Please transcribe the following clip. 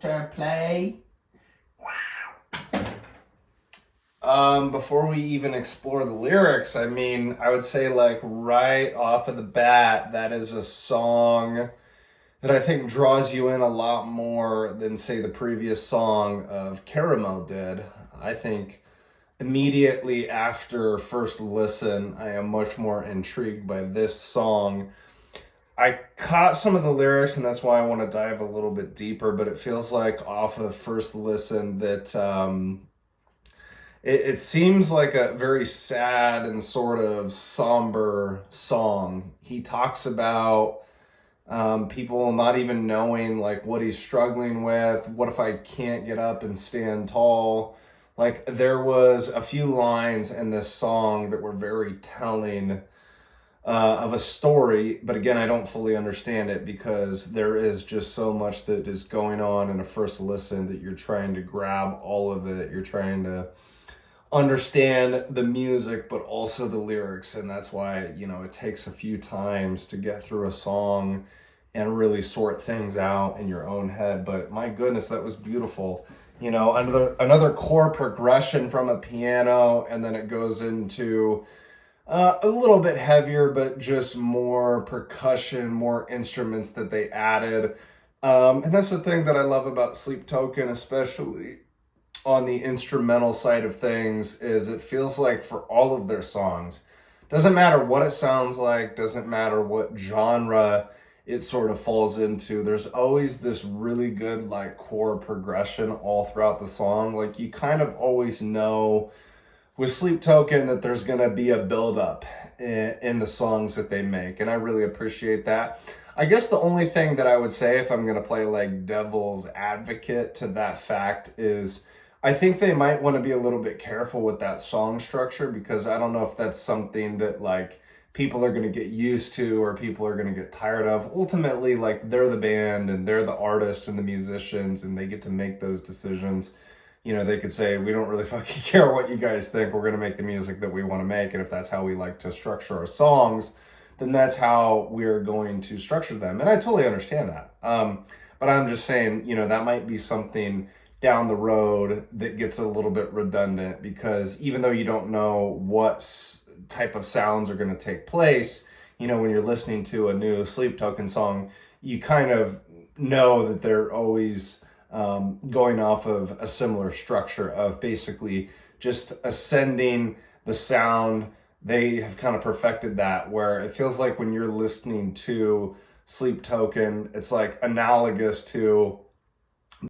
to play. Before we even explore the lyrics, I mean, I would say like right off of the bat, that is a song that I think draws you in a lot more than say the previous song of Caramel did. I think immediately after first listen, I am much more intrigued by this song. I caught some of the lyrics, and that's why I want to dive a little bit deeper. But it feels like off of first listen that it seems like a very sad and sort of somber song. He talks about people not even knowing like what he's struggling with. What if I can't get up and stand tall? Like there was a few lines in this song that were very telling of a story, but again, I don't fully understand it because there is just so much that is going on in a first listen that you're trying to grab all of it. You're trying to understand the music, but also the lyrics, and that's why it takes a few times to get through a song and really sort things out in your own head. But my goodness, that was beautiful. Another chord progression from a piano, and then it goes into a little bit heavier, but just more percussion, more instruments that they added. And that's the thing that I love about Sleep Token, especially on the instrumental side of things, is it feels like for all of their songs, doesn't matter what it sounds like, doesn't matter what genre it sort of falls into, there's always this really good like chord progression all throughout the song. Like you kind of always know with Sleep Token that there's going to be a buildup in the songs that they make. And I really appreciate that. I guess the only thing that I would say, if I'm going to play like devil's advocate to that fact, is I think they might want to be a little bit careful with that song structure, because I don't know if that's something that like people are going to get used to or people are going to get tired of. Ultimately, like they're the band and they're the artists and the musicians, and they get to make those decisions. They could say, we don't really fucking care what you guys think. We're going to make the music that we want to make. And if that's how we like to structure our songs, then that's how we're going to structure them. And I totally understand that. But I'm just saying, that might be something down the road that gets a little bit redundant, because even though you don't know what type of sounds are going to take place, when you're listening to a new Sleep Token song, you kind of know that they're always going off of a similar structure of basically just ascending the sound. They have kind of perfected that, where it feels like when you're listening to Sleep Token, it's like analogous to